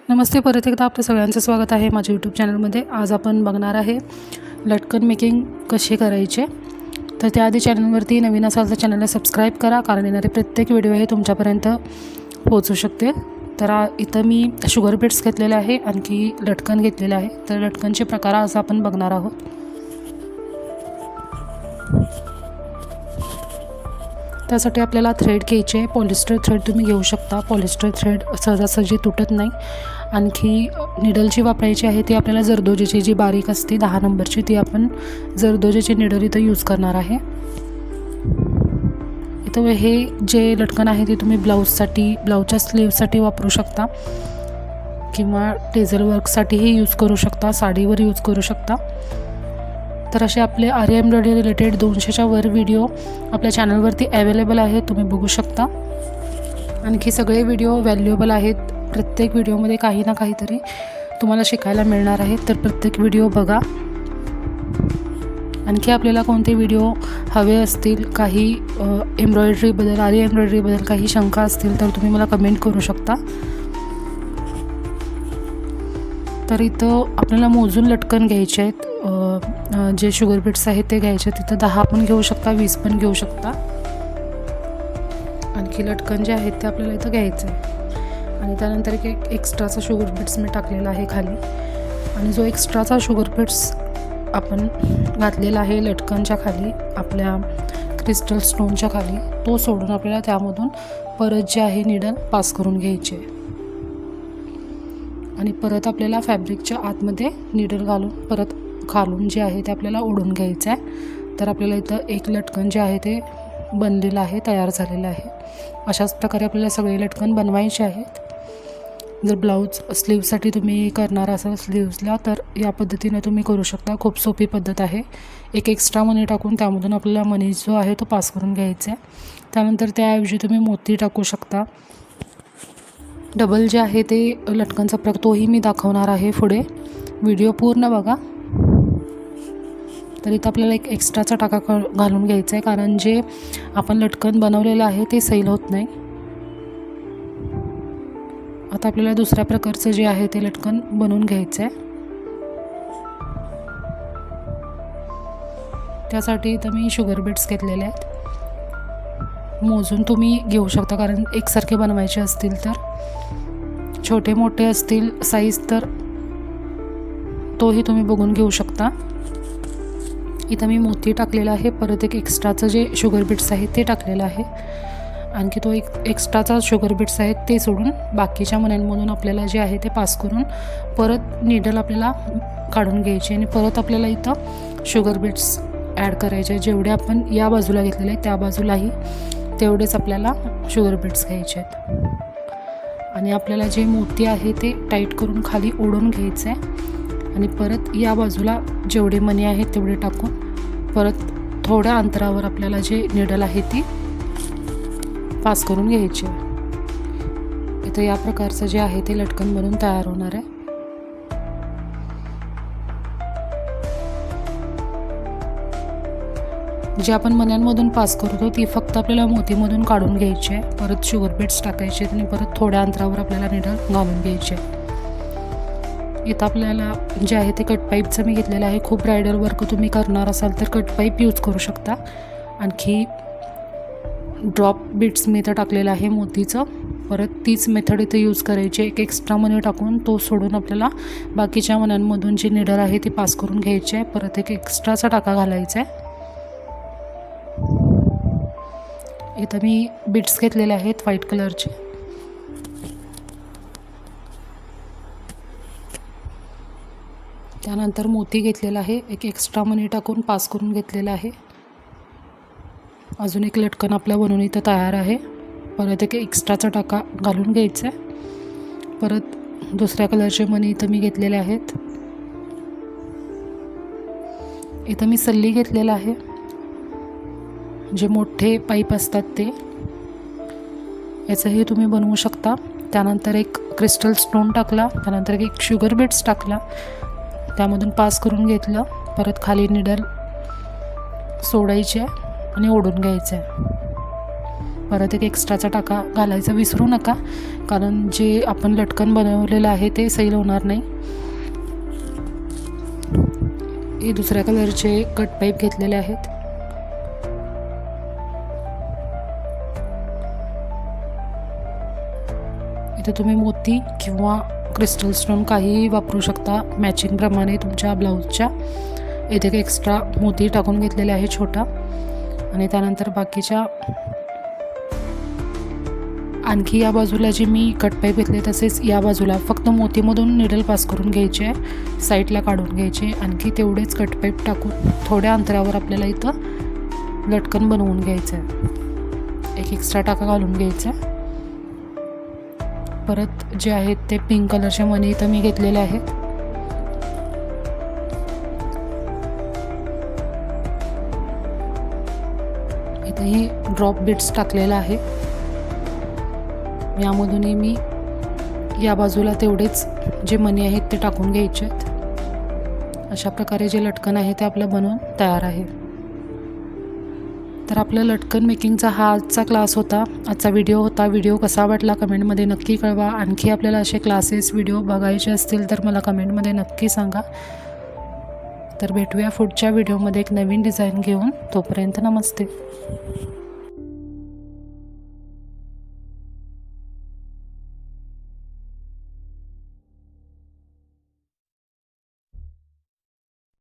नमस्ते, परत एकदा आपल्या सगळ्यांचं स्वागत आहे माझ्या यूट्यूब चॅनलमध्ये. आज आपण बघणार आहे लटकन मेकिंग कसे करायचे. तर त्याआधी चॅनलवरती नवीन असाल तर चॅनलला सबस्क्राईब करा, कारण येणारे प्रत्येक व्हिडिओ हे तुमच्यापर्यंत पोहोचू शकते. तर इथं मी शुगर बीट्स घेतलेले आहे, आणखी लटकन घेतलेले आहे. तर लटकनचे प्रकार आज आपण बघणार आहोत. त्यासाठी आपल्याला थ्रेड घ्यायचे आहे. पॉलिस्टर थ्रेड तुम्ही घेऊ शकता. पॉलिस्टर थ्रेड सहजासहजी तुटत नाही. आणखी निडलची वापरायची आहे ती आपल्याला जरदोजीची, जी बारीक असते 10 नंबरची, ती आपण जरदोजीची निडल इथं यूज करणार आहे. इथं हे जे लटकन आहे ते तुम्ही ब्लाऊजसाठी, ब्लाऊजच्या स्लीवसाठी वापरू शकता, किंवा टेझल वर्कसाठीही यूज करू शकता, साडीवर यूज करू शकता. तर असे आपले आरी एम्ब्रॉयडरी रिलेटेड 200च्या वर व्हिडिओ आपल्या चॅनलवरती अवेलेबल आहे, तुम्ही बघू शकता. आणखी सगळे व्हिडिओ व्हॅल्युएबल आहेत. प्रत्येक व्हिडिओमध्ये काही ना काहीतरी तुम्हाला शिकायला मिळणार आहे. तर प्रत्येक व्हिडिओ बघा. आणखी आपल्याला कोणते व्हिडिओ हवे असतील, काही एम्ब्रॉयडरीबद्दल, आरी एम्ब्रॉयडरीबद्दल काही शंका असतील तर तुम्ही मला कमेंट करू शकता. तर इथं आपल्याला मोजून लटकन घ्यायचे आहेत. जे शुगर बीट्स आहेत ते घ्यायचे. तिथं 10 पण घेऊ शकता, 20 पण घेऊ शकता. आणखी लटकन जे आहेत ते आपल्याला इथं घ्यायचं आहे. आणि त्यानंतर एक एक्स्ट्राचा शुगर बीट्स मी टाकलेला आहे खाली. आणि जो एक्स्ट्राचा शुगर बीट्स आपण घातलेला आहे लटकनच्या खाली, आपल्या क्रिस्टल स्टोनच्या खाली, तो सोडून आपल्याला त्यामधून परत जे आहे निडल पास करून घ्यायचे. आणि परत आपल्याला फॅब्रिकच्या आतमध्ये निडल घालून परत खालून जे आहे ते आपल्याला ओढून घ्यायचं आहे. तर आपल्याला इथं एक लटकन जे आहे ते बनलेलं आहे, तयार झालेलं आहे. अशाच प्रकारे आपल्याला सगळे लटकन बनवायचे आहेत. जर ब्लाऊज स्लीवसाठी तुम्ही करणार असाल स्लीव्सला, तर या पद्धतीने तुम्ही करू शकता. खूप सोपी पद्धत आहे. एक एक्स्ट्रा मनी टाकून त्यामधून आपल्याला मनी जो आहे तो पास करून घ्यायचा आहे. त्यानंतर त्याऐवजी तुम्ही मोती टाकू शकता. डबल जे आहे ते लटकनचा प्रकार तोही मी दाखवणार आहे पुढे. व्हिडिओ पूर्ण बघा. तर इथं आपल्याला एक एक्स्ट्राचा टाका घालून घ्यायचा आहे, कारण जे आपण लटकन बनवलेलं आहे ते सैल होत नाही. आता आपल्याला दुसऱ्या प्रकारचं जे आहे ते लटकन बनवून घ्यायचं आहे. त्यासाठी इथं मी शुगर बीट्स घेतलेले आहेत. मोजून तुम्ही घेऊ शकता, कारण एकसारखे बनवायचे असतील तर. छोटे मोठे असतील साईज तर तोही तुम्ही बघून घेऊ शकता. इथं मी मोती टाकलेला आहे. परत एक एक्स्ट्राचं जे शुगर बीट्स आहे ते टाकलेलं आहे. आणखी तो एक एक्स्ट्राचा शुगर बीट्स आहेत ते सोडून बाकीच्या मण्यांमधून आपल्याला जे आहे ते पास करून परत निडल आपल्याला काढून घ्यायची. आणि परत आपल्याला इथं शुगर बीट्स ॲड करायचे. जेवढे आपण या बाजूला घेतलेले आहेत त्या बाजूलाही तेवढेच आपल्याला शुगर बीट्स घ्यायचे आहेत. आणि आपल्याला जे मोती आहे ते टाईट करून खाली ओढून घ्यायचं आहे. आणि परत या बाजूला जेवढे मणी आहेत तेवढे टाकून परत थोड्या अंतरावर आपल्याला जे निडल आहे ती पास करून घ्यायची. इथं या प्रकारचं जे आहे ते लटकन बनून तयार होणार आहे. जे आपण मण्यांमधून पास करतो ती फक्त आपल्याला मोतीमधून काढून घ्यायची आहे. परत शुगर बीट्स टाकायचे आणि परत थोड्या अंतरावर आपल्याला निडल घालून घ्यायचे. इथं आपल्याला जे आहे ते कटपाईपचं मी घेतलेलं आहे. खूप ब्रायडल वर्क तुम्ही करणार असाल तर कटपाईप यूज करू शकता. आणखी ड्रॉप बीट्स मी इथं टाकलेलं आहे मोतीचं. परत तीच मेथड इथं यूज करायची. एक एक्स्ट्रा मनी टाकून तो सोडून आपल्याला बाकीच्या मण्यांमधून जी निडल आहे ती पास करून घ्यायची आहे. परत एक एक्स्ट्राचा टाका घालायचा आहे. इथं मी बीट्स घेतलेले आहेत व्हाईट कलरचे. त्यानंतर मोती घेतलेला आहे. एक एक्स्ट्रा मनी टाकून पास करून घेतलेला आहे. अजून एक लटकन आपलं बनवून इथं तयार आहे. परत एक एक्स्ट्राचा टाका घालून घ्यायचा आहे. परत दुसऱ्या कलरचे मणी इथं मी घेतलेले आहेत. इथं मी सल्ली घेतलेला आहे. जे मोठे पाईप असतात ते, याचंही तुम्ही बनवू शकता. त्यानंतर एक क्रिस्टल स्टोन टाकला. त्यानंतर एक शुगर बीट्स टाकला. त्यामधून पास करून घेतलं. परत खाली निडल सोडायची आहे आणि ओढून घ्यायचं आहे. परत एक एक्स्ट्राचा टाका घालायचा विसरू नका, कारण जे आपण लटकन बनवलेलं आहे ते सैल होणार नाही. हे दुसऱ्या कलरचे कट पाईप घेतलेले आहेत. इथे तुम्ही मोती किंवा क्रिस्टल स्टोन काहीही वापरू शकता मॅचिंगप्रमाणे तुमच्या ब्लाऊजच्या. इथे एक एक्स्ट्रा मोती टाकून घेतलेले आहे छोटा, आणि त्यानंतर बाकीच्या आणखी या बाजूला जे मी कट पाईप घेतले तसेच या बाजूला फक्त मोतीमधून निडल पास करून घ्यायचे आहे, साईडला काढून घ्यायचे. आणखी तेवढेच कट पाईप टाकून थोड्या अंतरावर आपल्याला इथं लटकन बनवून घ्यायचं आहे. एक एक्स्ट्रा टाका घालून घ्यायचा. परत जे आहेत ते पिंक कलरचे मणी इथं मी घेतलेले आहेत. इथंही ड्रॉप बीट्स टाकलेला आहे. यामधूनही मी या बाजूला तेवढेच जे मणी आहेत ते टाकून घ्यायचे आहेत. अशा प्रकारे जे लटकन आहे ते आपलं बनवून तयार आहे. तर आपलं लटकन मेकिंगचा हा आजचा क्लास होता, आजचा व्हिडिओ होता. व्हिडिओ कसा वाटला कमेंटमध्ये नक्की कळवा. आणखी आपल्याला असे क्लासेस व्हिडिओ बघायचे असतील तर मला कमेंटमध्ये नक्की सांगा. तर भेटूया पुढच्या व्हिडिओमध्ये एक नवीन डिझाईन घेऊन. तोपर्यंत नमस्ते.